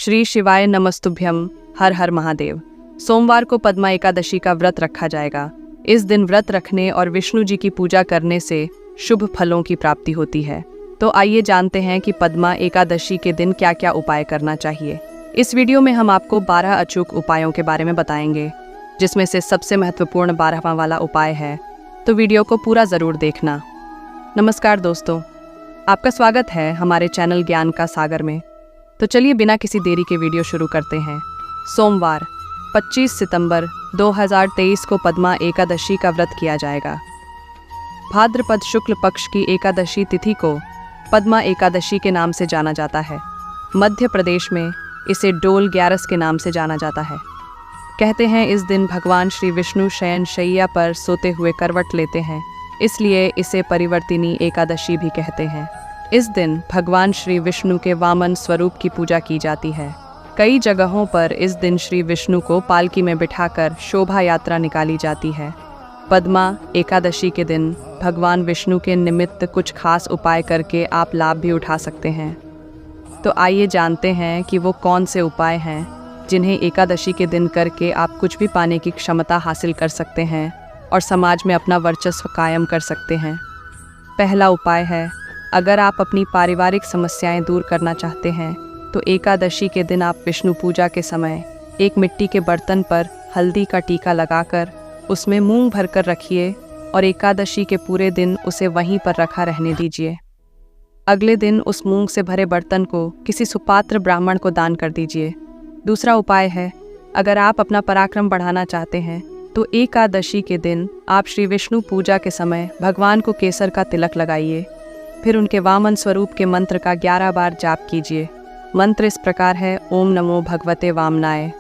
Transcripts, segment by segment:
श्री शिवाय नमस्तुभ्यम, हर हर महादेव। सोमवार को पद्मा एकादशी का व्रत रखा जाएगा। इस दिन व्रत रखने और विष्णु जी की पूजा करने से शुभ फलों की प्राप्ति होती है। तो आइए जानते हैं कि पद्मा एकादशी के दिन क्या क्या उपाय करना चाहिए। इस वीडियो में हम आपको 12 अचूक उपायों के बारे में बताएंगे, जिसमें से सबसे महत्वपूर्ण 12वां वाला उपाय है। तो वीडियो को पूरा ज़रूर देखना। नमस्कार दोस्तों, आपका स्वागत है हमारे चैनल ज्ञान का सागर में। तो चलिए बिना किसी देरी के वीडियो शुरू करते हैं। सोमवार 25 सितंबर 2023 को पद्मा एकादशी का व्रत किया जाएगा। भाद्रपद शुक्ल पक्ष की एकादशी तिथि को पद्मा एकादशी के नाम से जाना जाता है। मध्य प्रदेश में इसे डोल ग्यारस के नाम से जाना जाता है। कहते हैं इस दिन भगवान श्री विष्णु शयन शैया पर सोते हुए करवट लेते हैं, इसलिए इसे परिवर्तिनी एकादशी भी कहते हैं। इस दिन भगवान श्री विष्णु के वामन स्वरूप की पूजा की जाती है। कई जगहों पर इस दिन श्री विष्णु को पालकी में बिठाकर शोभा यात्रा निकाली जाती है। पद्मा एकादशी के दिन भगवान विष्णु के निमित्त कुछ खास उपाय करके आप लाभ भी उठा सकते हैं। तो आइए जानते हैं कि वो कौन से उपाय हैं जिन्हें एकादशी के दिन करके आप कुछ भी पाने की क्षमता हासिल कर सकते हैं और समाज में अपना वर्चस्व कायम कर सकते हैं। पहला उपाय है, अगर आप अपनी पारिवारिक समस्याएं दूर करना चाहते हैं तो एकादशी के दिन आप विष्णु पूजा के समय एक मिट्टी के बर्तन पर हल्दी का टीका लगाकर उसमें मूंग भरकर रखिए और एकादशी के पूरे दिन उसे वहीं पर रखा रहने दीजिए। अगले दिन उस मूंग से भरे बर्तन को किसी सुपात्र ब्राह्मण को दान कर दीजिए। दूसरा उपाय है, अगर आप अपना पराक्रम बढ़ाना चाहते हैं तो एकादशी के दिन आप श्री विष्णु पूजा के समय भगवान को केसर का तिलक लगाइए। फिर उनके वामन स्वरूप के मंत्र का 11 बार जाप कीजिए। मंत्र इस प्रकार है, ओम नमो भगवते वामनाय।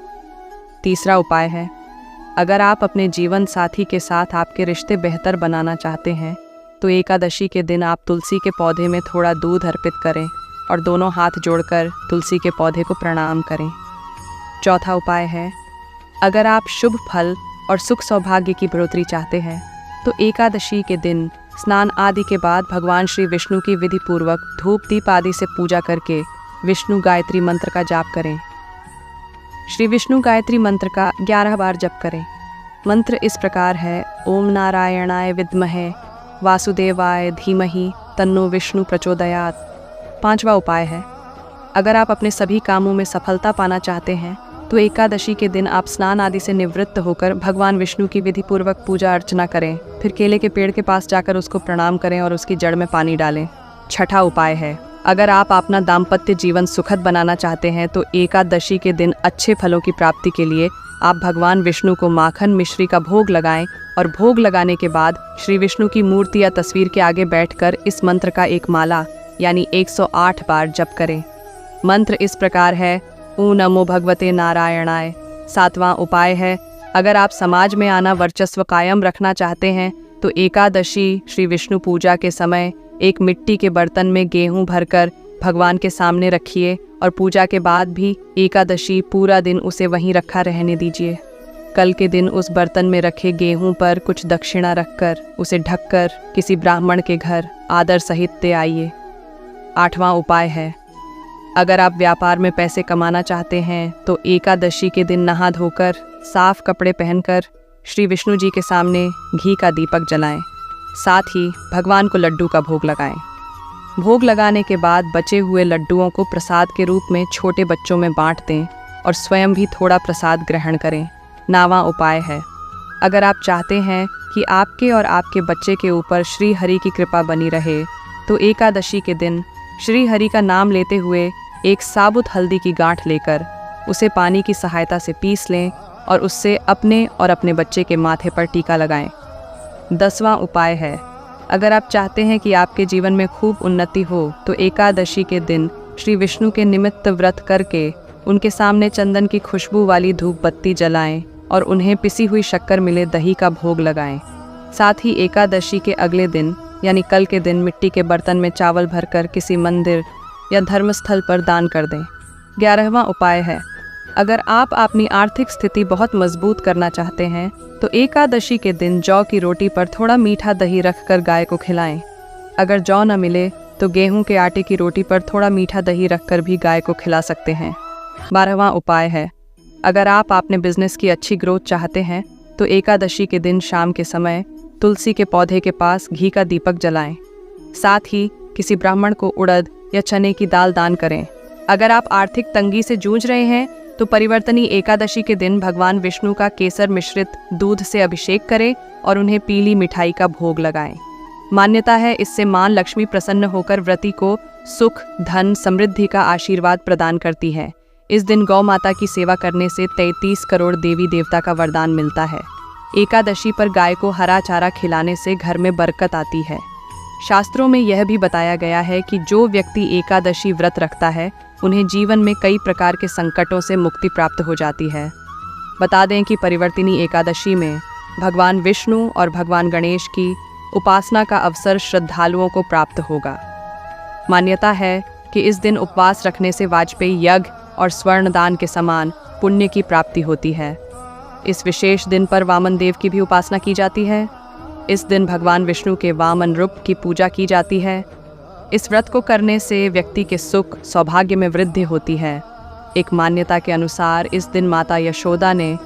तीसरा उपाय है, अगर आप अपने जीवन साथी के साथ आपके रिश्ते बेहतर बनाना चाहते हैं तो एकादशी के दिन आप तुलसी के पौधे में थोड़ा दूध अर्पित करें और दोनों हाथ जोड़कर तुलसी के पौधे को प्रणाम करें। चौथा उपाय है, अगर आप शुभ फल और सुख सौभाग्य की बढ़ोतरी चाहते हैं तो एकादशी के दिन स्नान आदि के बाद भगवान श्री विष्णु की विधि पूर्वक धूप दीप आदि से पूजा करके विष्णु गायत्री मंत्र का जाप करें। श्री विष्णु गायत्री मंत्र का 11 बार जप करें। मंत्र इस प्रकार है, ओम नारायणाय विद्महे वासुदेवाय धीमहि तन्नो विष्णु प्रचोदयात्। पांचवा उपाय है, अगर आप अपने सभी कामों में सफलता पाना चाहते हैं तो एकादशी के दिन आप स्नान आदि से निवृत्त होकर भगवान विष्णु की विधि पूर्वक पूजा अर्चना करें। फिर केले के पेड़ के पास जाकर उसको प्रणाम करें और उसकी जड़ में पानी डालें। छठा उपाय है, अगर आप अपना दाम्पत्य जीवन सुखद बनाना चाहते हैं तो एकादशी के दिन अच्छे फलों की प्राप्ति के लिए आप भगवान विष्णु को माखन मिश्री का भोग लगाएं और भोग लगाने के बाद श्री विष्णु की मूर्ति या तस्वीर के आगे बैठकर इस मंत्र का एक माला यानी 108 बार जप करें। मंत्र इस प्रकार है, ओम नमो भगवते नारायणाय। सातवां उपाय है, अगर आप समाज में आना वर्चस्व कायम रखना चाहते हैं तो एकादशी श्री विष्णु पूजा के समय एक मिट्टी के बर्तन में गेहूं भरकर भगवान के सामने रखिए और पूजा के बाद भी एकादशी पूरा दिन उसे वहीं रखा रहने दीजिए। कल के दिन उस बर्तन में रखे गेहूं पर कुछ दक्षिणा रखकर उसे ढककर किसी ब्राह्मण के घर आदर सहित दे आइए। आठवां उपाय है, अगर आप व्यापार में पैसे कमाना चाहते हैं तो एकादशी के दिन नहा धोकर साफ कपड़े पहनकर श्री विष्णु जी के सामने घी का दीपक जलाएं। साथ ही भगवान को लड्डू का भोग लगाएं। भोग लगाने के बाद बचे हुए लड्डुओं को प्रसाद के रूप में छोटे बच्चों में बांट दें और स्वयं भी थोड़ा प्रसाद ग्रहण करें। 9वां उपाय है, अगर आप चाहते हैं कि आपके और आपके बच्चे के ऊपर श्री हरि की कृपा बनी रहे तो एकादशी के दिन श्री हरि का नाम लेते हुए एक साबुत हल्दी की गांठ लेकर उसे पानी की सहायता से पीस लें और उससे अपने और अपने बच्चे के माथे पर टीका लगाएं। 10वां उपाय है, अगर आप चाहते हैं कि आपके जीवन में खूब उन्नति हो तो एकादशी के दिन श्री विष्णु के निमित्त व्रत करके उनके सामने चंदन की खुशबू वाली धूप बत्ती जलाएं और उन्हें पिसी हुई शक्कर मिले दही का भोग लगाएं। साथ ही एकादशी के अगले दिन यानी कल के दिन मिट्टी के बर्तन में चावल भरकर किसी मंदिर या धर्मस्थल पर दान कर दें। 11वां उपाय है, अगर आप अपनी आर्थिक स्थिति बहुत मजबूत करना चाहते हैं तो एकादशी के दिन जौ की रोटी पर थोड़ा मीठा दही रखकर गाय को खिलाएं। अगर जौ न मिले तो गेहूं के आटे की रोटी पर थोड़ा मीठा दही रखकर भी गाय को खिला सकते हैं। 12वां उपाय है, अगर आप अपने बिजनेस की अच्छी ग्रोथ चाहते हैं तो एकादशी के दिन शाम के समय तुलसी के पौधे के पास घी का दीपक जलाएं। साथ ही किसी ब्राह्मण को उड़द या चने की दाल दान करें। अगर आप आर्थिक तंगी से जूझ रहे हैं तो परिवर्तनी एकादशी के दिन भगवान विष्णु का केसर मिश्रित दूध से अभिषेक करें और उन्हें पीली मिठाई का भोग लगाएं। मान्यता है इससे मां लक्ष्मी प्रसन्न होकर व्रती को सुख, धन, समृद्धि का आशीर्वाद प्रदान करती है। इस दिन गौ माता की सेवा करने से 33 करोड़ देवी देवता का वरदान मिलता है। एकादशी पर गाय को हरा चारा खिलाने से घर में बरकत आती है। शास्त्रों में यह भी बताया गया है कि जो व्यक्ति एकादशी व्रत रखता है उन्हें जीवन में कई प्रकार के संकटों से मुक्ति प्राप्त हो जाती है। बता दें कि परिवर्तिनी एकादशी में भगवान विष्णु और भगवान गणेश की उपासना का अवसर श्रद्धालुओं को प्राप्त होगा। मान्यता है कि इस दिन उपवास रखने से वाजपेयी यज्ञ और स्वर्ण दान के समान पुण्य की प्राप्ति होती है। इस विशेष दिन पर वामन देव की भी उपासना की जाती है। इस दिन भगवान विष्णु के वामन रूप की पूजा की जाती है। इस व्रत को करने से व्यक्ति के सुख, सौभाग्य में वृद्धि होती है। एक मान्यता के अनुसार इस दिन माता यशोदा ने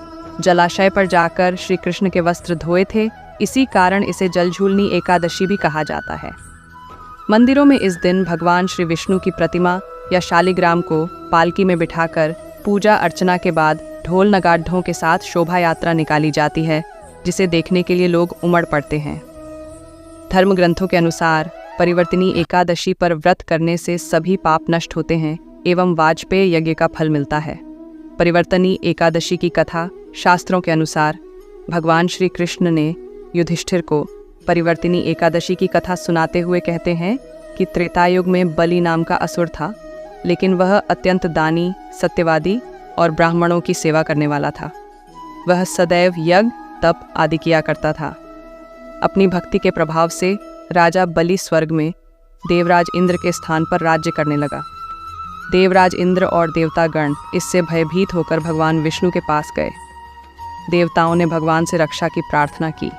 जलाशय पर जाकर श्री कृष्ण के वस्त्र धोए थे, इसी कारण इसे जलझूलनी एकादशी भी कहा जाता है। मंदिरों में इस दिन भगवान श्री विष्णु की प्रतिमा या शालिग्राम को पालकी में बिठाकर पूजा अर्चना के बाद ढोल नगाढ़ों के साथ शोभा यात्रा निकाली जाती है, जिसे देखने के लिए लोग उमड़ पड़ते हैं। धर्म ग्रंथों के अनुसार परिवर्तिनी एकादशी पर व्रत करने से सभी पाप नष्ट होते हैं एवं वाजपेयी यज्ञ का फल मिलता है। परिवर्तनी एकादशी की कथा शास्त्रों के अनुसार भगवान श्री कृष्ण ने युधिष्ठिर को परिवर्तिनी एकादशी की कथा सुनाते हुए कहते हैं कि त्रेतायुग में बलि नाम का असुर था, लेकिन वह अत्यंत दानी, सत्यवादी और ब्राह्मणों की सेवा करने वाला था। वह सदैव यज्ञ, तप आदि किया करता था। अपनी भक्ति के प्रभाव से राजा बलि स्वर्ग में देवराज इंद्र के स्थान पर राज्य करने लगा। देवराज इंद्र और देवतागण इससे भयभीत होकर भगवान विष्णु के पास गए। देवताओं ने भगवान से रक्षा की प्रार्थना की।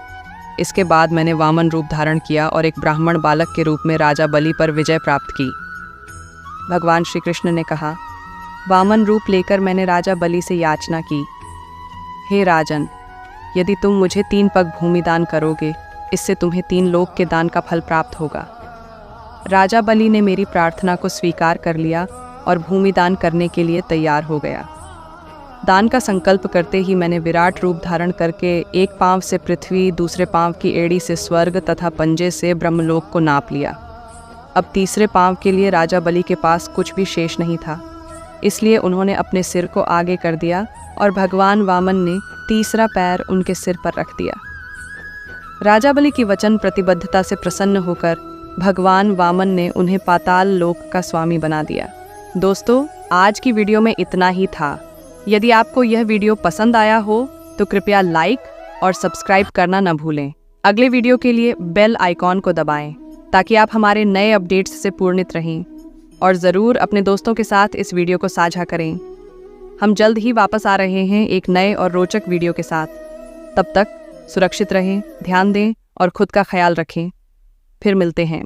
इसके बाद मैंने वामन रूप धारण किया और एक ब्राह्मण बालक के रूप में राजा बलि पर विजय प्राप्त की। भगवान श्री कृष्ण ने कहा, वामन रूप लेकर मैंने राजा बलि से याचना की, हे राजन, यदि तुम मुझे 3 पग भूमि दान करोगे, इससे तुम्हें 3 लोक के दान का फल प्राप्त होगा। राजा बलि ने मेरी प्रार्थना को स्वीकार कर लिया और भूमि दान करने के लिए तैयार हो गया। दान का संकल्प करते ही मैंने विराट रूप धारण करके एक पांव से पृथ्वी, दूसरे पांव की एड़ी से स्वर्ग तथा पंजे से ब्रह्मलोक को नाप लिया। अब तीसरे पांव के लिए राजा बलि के पास कुछ भी शेष नहीं था, इसलिए उन्होंने अपने सिर को आगे कर दिया और भगवान वामन ने तीसरा पैर उनके सिर पर रख दिया। राजा बलि की वचन प्रतिबद्धता से प्रसन्न होकर भगवान वामन ने उन्हें पाताल लोक का स्वामी बना दिया। दोस्तों, आज की वीडियो में इतना ही था। यदि आपको यह वीडियो पसंद आया हो तो कृपया लाइक और सब्सक्राइब करना न भूलें। अगले वीडियो के लिए बेल आइकॉन को दबाएं ताकि आप हमारे नए अपडेट्स से पूर्णित रहें, और ज़रूर अपने दोस्तों के साथ इस वीडियो को साझा करें। हम जल्द ही वापस आ रहे हैं एक नए और रोचक वीडियो के साथ। तब तक सुरक्षित रहें, ध्यान दें और खुद का ख्याल रखें। फिर मिलते हैं।